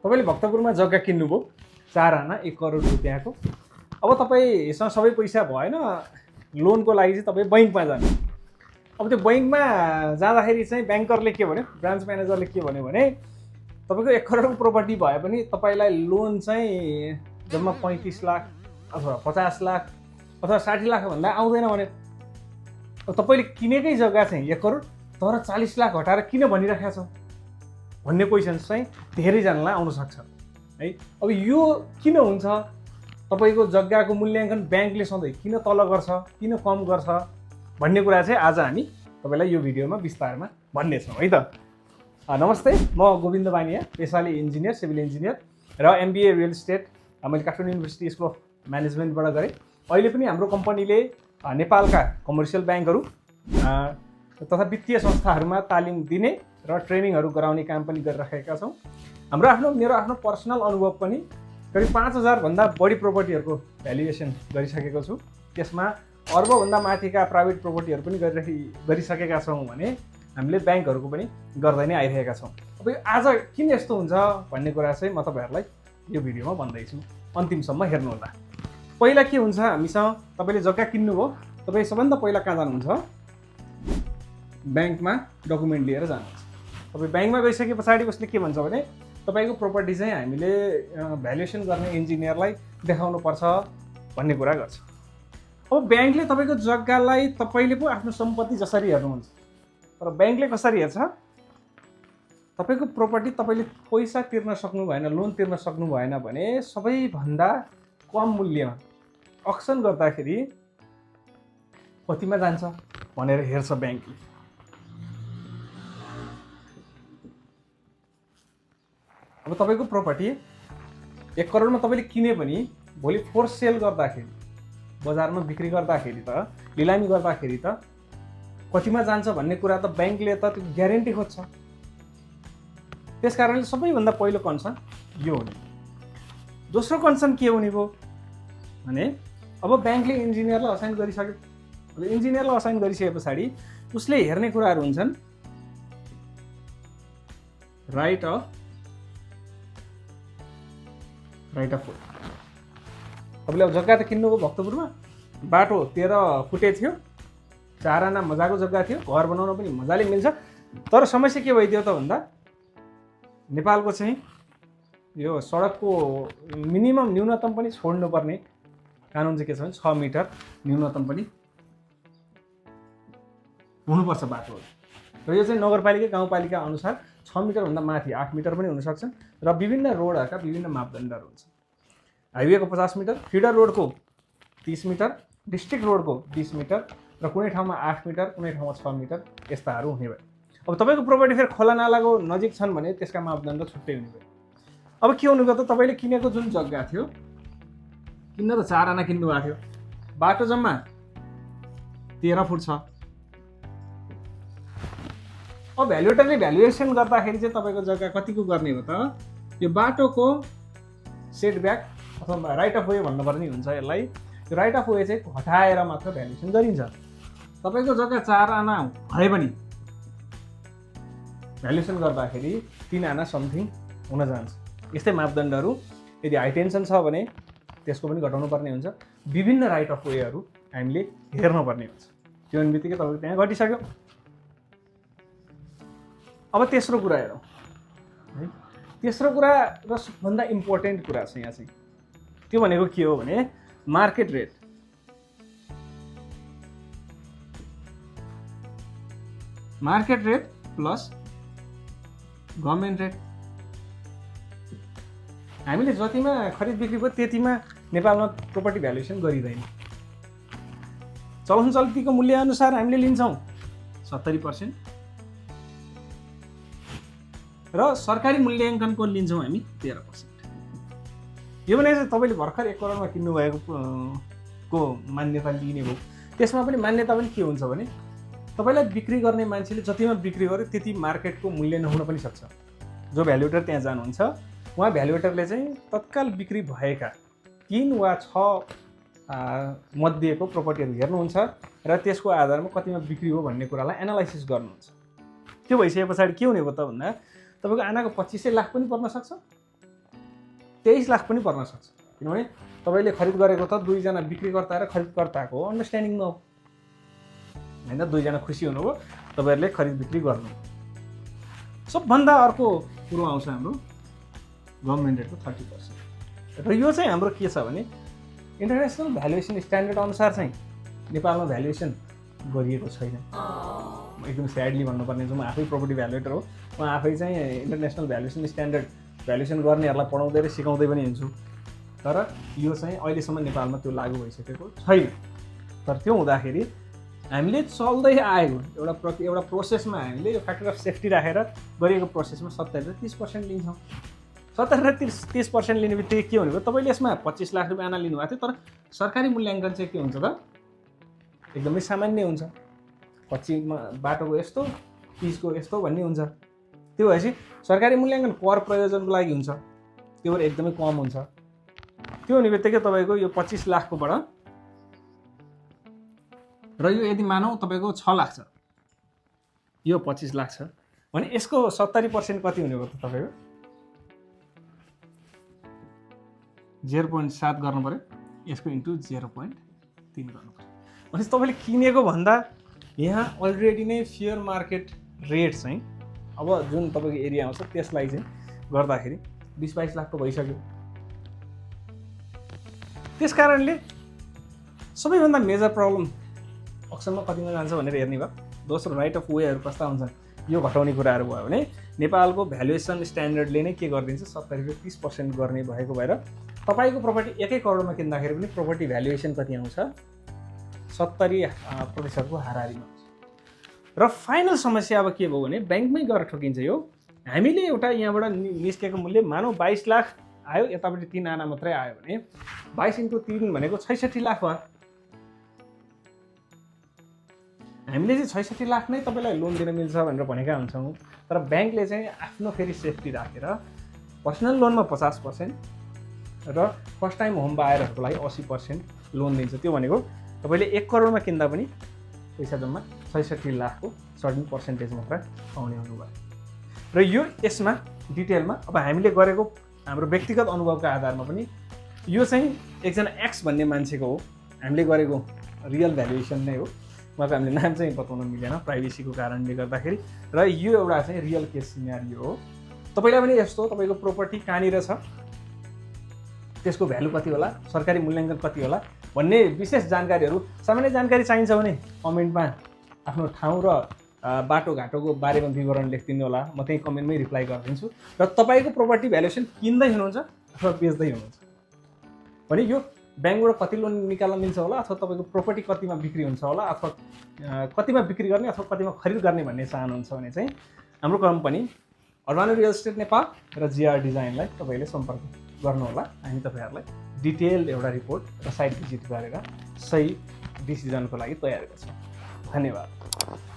तपाईले भक्तपुरमा जग्गा किन्नुभयो 4 आना 1 करोड रुपैयाँको। अब तपाईसँग सबै पैसा भएन, लोनको लागि चाहिँ तपाईँ बैंकमा जानु। अब त्यो बैंकमा जाँदाखेरि चाहिँ ब्याङ्करले के भन्यो, ब्रान्च म्यानेजरले के भन्यो भने तपाईँको 1 करोडको प्रोपर्टी भए पनि तपाईँलाई लोन चाहिँ जम्मा 35 लाख अथवा 50 लाख अथवा 60 लाख भन्दा आउँदैन भन्यो। अब तपाईँले किनेकै जग्गा चाहिँ 1 करोड तर 40 लाख हटाएर किन भनिराखेको छ भन्ने क्वेसन चाहिँ धेरैजनालाई आउन सक्छ है। अब यो किन हुन्छ, तपाईँको जग्गाको मूल्याङ्कन ब्याङ्कले सधैँ किन तल गर्छ, किन कम गर्छ भन्ने कुरा चाहिँ आज हामी तपाईँलाई यो भिडियोमा विस्तारमा भन्नेछौँ है त। नमस्ते, म गोविन्द बानिया, पेसाले इन्जिनियर, सिभिल इन्जिनियर र MBA रियल इस्टेट मैले काठमाडौँ युनिभर्सिटी स्कुल अफ म्यानेजमेन्टबाट गरेँ। अहिले पनि हाम्रो कम्पनीले नेपालका कमर्सियल ब्याङ्कहरू तथा वित्तीय संस्थाहरूमा तालिम दिने र ट्रेनिङहरू गराउने काम पनि गरिराखेका छौँ। मेरो आफ्नो पर्सनल अनुभव पनि करिब 5000 भन्दा बढी प्रोपर्टीहरूको भ्यालुएसन गरिसकेको छु। त्यसमा अर्बभन्दा माथिका प्राइभेट प्रोपर्टीहरू पनि गरिसकेका छौँ भने हामीले ब्याङ्कहरूको पनि गर्दै नै आइरहेका छौँ। अब आज किन यस्तो हुन्छ भन्ने कुरा चाहिँ म तपाईँहरूलाई यो भिडियोमा भन्दैछु, अन्तिमसम्म हेर्नुहोला। पहिला के हुन्छ, हामीसँग तपाईँले जग्गा किन्नुभयो, तपाईँ सबभन्दा पहिला कहाँ जानुहुन्छ, ब्याङ्कमा डकुमेन्ट लिएर जानुहुन्छ। तपाईँ ब्याङ्कमा गइसके पछाडि उसले के भन्छ भने तपाईँको प्रोपर्टी चाहिँ हामीले भ्यालुएसन गर्ने इन्जिनियरलाई देखाउनुपर्छ भन्ने कुरा गर्छ। अब ब्याङ्कले तपाईँको जग्गालाई तपाईँले पो आफ्नो सम्पत्ति जसरी हेर्नुहुन्छ, तर ब्याङ्कले कसरी हेर्छ, तपाईँको प्रोपर्टी तपाईँले पैसा तिर्न सक्नु भएन, लोन तिर्न सक्नु भएन भने सबैभन्दा कम मूल्यमा अक्सन गर्दाखेरि कतिमा जान्छ भनेर हेर्छ ब्याङ्कले। अब तपाईँको प्रोपर्टी 1 करोडमा तपाईँले किने पनि भोलि फोर्स सेल गर्दाखेरि, बजारमा बिक्री गर्दाखेरि त, लिलामी गर्दाखेरि त कतिमा जान्छ भन्ने कुरा त ब्याङ्कले त त्यो ग्यारेन्टी खोज्छ। त्यस कारणले सबैभन्दा पहिलो कन्सर्न यो हुने। दोस्रो कन्सर्न के हुने भयो भने अब ब्याङ्कले इन्जिनियरलाई असाइन गरिसक्यो। अब इन्जिनियरलाई असाइन गरिसके पछाडि उसले हेर्ने कुराहरू हुन्छन्, राइट अफ वे। तपाईँले अब जग्गा त किन्नुभयो भक्तपुरमा, बाटो 13 फुटे थियो, 4 आना मजाको जग्गा थियो, घर बनाउन पनि मजाले मिल्छ। तर समस्या के भइदियो त भन्दा नेपालको चाहिँ यो सडकको मिनिमम न्यूनतम पनि छोड्नुपर्ने कानुन चाहिँ के छ भने 6 मिटर न्यूनतम पनि हुनुपर्छ बाटोहरू। र यो चाहिँ नगरपालिका गाउँपालिका अनुसार 6 मिटरभन्दा माथि 8 मिटर पनि हुनसक्छ र विभिन्न रोडहरूका विभिन्न मापदण्डहरू हुन्छ। हाइवेको 50 मिटर, फिडर रोडको 30 मिटर, डिस्ट्रिक्ट रोडको 20 मिटर र कुनै ठाउँमा 8 मिटर, कुनै ठाउँमा 6 मिटर यस्ताहरू हुने भयो। अब तपाईँको प्रोपर्टी फेरि खोला नालाको नजिक छन् भने त्यसका मापदण्ड छुट्टै हुने भयो। अब के हुनु गयो त, तपाईँले किनेको जुन जग्गा थियो, किन्न त 4 आना किन्नु भएको थियो, बाटो जम्मा 13 फुट छ। अब भ्यालुएटरले भ्यालुएसन गर्दाखेरि चाहिँ तपाईँको जग्गा कतिको गर्ने हो त, यो बाटोको सेटब्याक अथवा राइट अफ वे भन्नुपर्ने हुन्छ यसलाई। यो राइट अफ वे चाहिँ हटाएर मात्र भ्यालुएसन गरिन्छ। तपाईँको जग्गा 4 आना भए पनि भ्यालुएसन गर्दाखेरि 3 आना समथिङ हुन जान्छ। यस्तै मापदण्डहरू, यदि हाई टेन्सन छ भने त्यसको पनि घटाउनु पर्ने हुन्छ। विभिन्न राइट अफ वेहरू हामीले हेर्नुपर्ने हुन्छ। त्यो बित्तिकै तपाईँको त्यहाँ घटिसक्यो। अब तेस्रो कुरा हेरौँ है। तेस्रो कुरा र सबभन्दा इम्पोर्टेन्ट कुरा छ यहाँ चाहिँ, त्यो भनेको के हो भने market rate. Market rate plus government rate. हामीले जतिमा खरिद बिक्री भयो त्यतिमा नेपालमा प्रोपर्टी भ्यालुएसन गरिँदैन। चलन चल्तीको मूल्यअनुसार हामीले लिन्छौँ 70% र सरकारी मूल्याङ्कनको लिन्छौँ हामी 13%। यो भने चाहिँ तपाईँले भर्खर 1 करोडमा किन्नुभएको को मान्यता लिने भयो। त्यसमा पनि मान्यता पनि के हुन्छ भने तपाईँलाई बिक्री गर्ने मान्छेले जतिमा बिक्री गर्यो त्यति मार्केटको मूल्य नहुन पनि सक्छ। जो भ्यालुएटर त्यहाँ जानुहुन्छ उहाँ भ्यालुएटरले चाहिँ तत्काल बिक्री भएका 3 वा 6 मध्येको प्रोपर्टीहरू हेर्नुहुन्छ र त्यसको आधारमा कतिमा बिक्री हो भन्ने कुरालाई एनालाइसिस गर्नुहुन्छ। त्यो भइसके पछाडि के हुने भयो त भन्दा तपाईँको आनाको 2500 लाख पनि पर्न सक्छ, 23 लाख पनि पर्न सक्छ, किनभने तपाईँले खरिद गरेको त दुईजना बिक्रीकर्ता र खरिदकर्ताको अन्डरस्ट्यान्डिङमा हो होइन, दुईजना खुसी हुनुभयो, तपाईँहरूले खरिद बिक्री गर्नु। सबभन्दा अर्को कुरो आउँछ हाम्रो गभर्मेन्ट रेटको 30%। र यो चाहिँ हाम्रो के छ भने इन्टरनेसनल भ्यालुएसन स्ट्यान्डर्ड अनुसार चाहिँ नेपालमा भ्यालुएसन गरिएको छैन। एकदम स्याडली भन्नुपर्ने चाहिँ म आफै प्रोपर्टी भ्यालुएटर हो, म आफै चाहिँ इन्टरनेसनल भ्यालुएसन स्ट्यान्डर्ड भ्यालुएसन गर्नेहरूलाई पढाउँदै र सिकाउँदै पनि हुन्छु, तर यो चाहिँ अहिलेसम्म नेपालमा त्यो लागू भइसकेको छैन। तर त्यो हुँदाखेरि हामीले चल्दै आएको एउटा प्रोसेसमा हामीले यो फ्याक्टर अफ सेफ्टी राखेर गरिएको प्रोसेसमा 70 र 30% लिन्छौँ। 70 र 30% लिने बित्तिकै के हुने भयो, तपाईँले यसमा 25 लाख रुपियाँ आना लिनुभएको थियो, तर सरकारी मूल्याङ्कन चाहिँ के हुन्छ त एकदमै सामान्य हुन्छ। 25मा बाटोको यस्तो, 30को यस्तो भन्ने हुन्छ। त्यो भएपछि सरकारी मूल्याङ्कन कर प्रयोजनको लागि हुन्छ, त्यो भएर एकदमै कम हुन्छ। त्यो हुने बित्तिकै तपाईँको यो 25 लाखकोबाट र यो यदि मानौँ तपाईँको 6 लाख छ, यो 25 लाख छ भने यसको 70% कति हुने भयो त तपाईँको 0.7 गर्नु पऱ्यो, यसको इन्टु 0.3 गर्नु पऱ्यो। भनेपछि तपाईँले किनेको भन्दा यहाँ अलरेडी नै फेयर मार्केट रेट चाहिँ अब जुन तपाईँको एरिया आउँछ त्यसलाई चाहिँ गर्दाखेरि 20-22 लाखको भइसक्यो। त्यस कारणले सबैभन्दा मेजर प्रब्लम अक्सनमा कतिमा जान्छ भनेर हेर्ने भयो। दोस्रो राइट अफ वेहरू कस्ता हुन्छन्, यो घटाउने कुराहरू भयो भने नेपालको भ्यालुएसन स्ट्यान्डर्डले नै के गरिदिन्छ 70 र 30% गर्ने भएको भएर तपाईँको प्रपर्टी 1 करोडमा किन्दाखेरि पनि प्रपर्टी भ्यालुएसन कति आउँछ 70% को हाराहारीमा आउँछ। र फाइनल समस्या अब के भयो भने ब्याङ्कमै गएर ठोकिन्छ। यो हामीले एउटा यहाँबाट निस्केको मूल्य मानौँ 22 लाख आयो, यतापट्टि 3 आना मात्रै आयो भने 22 × 3 भनेको 66 लाख भयो। हामीले चाहिँ 66 लाख नै तपाईँलाई लोन दिन मिल्छ भनेर भनेका हुन्छौँ, तर ब्याङ्कले चाहिँ आफ्नो फेरि सेफ्टी राखेर पर्सनल लोनमा 50% र फर्स्ट टाइम होम बायरहरूको लागि 80% लोन दिन्छ। त्यो भनेको तपाईँले 1 करोडमा किन्दा पनि पैसा जम्मा 66 लाखको सर्टेन पर्सेन्टेज मात्र पाउने हुनुभयो। र यो यसमा डिटेलमा अब हामीले गरेको हाम्रो व्यक्तिगत अनुभवका आधारमा पनि यो चाहिँ एकजना एक्स भन्ने मान्छेको हो, हामीले गरेको रियल भ्यालुएसन नै हो। उहाँको हामीले नाम चाहिँ बताउन मिलेन प्राइभेसीको कारणले गर्दाखेरि, र यो एउटा चाहिँ रियल केस सिनारियो हो। तपाईँलाई पनि यस्तो तपाईँको प्रोपर्टी कहाँनिर छ, त्यसको भ्यालु कति होला, सरकारी मूल्याङ्कन कति होला भन्ने विशेष जानकारीहरू सामान्य जानकारी चाहिन्छ भने कमेन्टमा आफ्नो ठाउँ र बाटोघाटोको बारेमा विवरण लेखिदिनु होला, म त्यही कमेन्टमै रिप्लाई गरिदिन्छु। र तपाईँको प्रोपर्टी भ्यालुएसन किन्दै हुनुहुन्छ अथवा बेच्दै हुनुहुन्छ भने यो ब्याङ्कबाट कति लोन निकाल्न मिल्छ होला, अथवा तपाईँको प्रोपर्टी कतिमा बिक्री हुन्छ होला, अथवा कतिमा बिक्री गर्ने अथवा कतिमा खरिद गर्ने भन्ने चाहनुहुन्छ भने चाहिँ हाम्रो कम्पनी अर्बानो रियल एस्टेट नेपाल र जिआर डिजाइनलाई तपाईँले सम्पर्क गर्नुहोला। हामी तपाईँहरूलाई डिटेल एउटा रिपोर्ट र साइट भिजिट गरेर सही डिसिजनको लागि तयार गर्छौँ। धन्यवाद।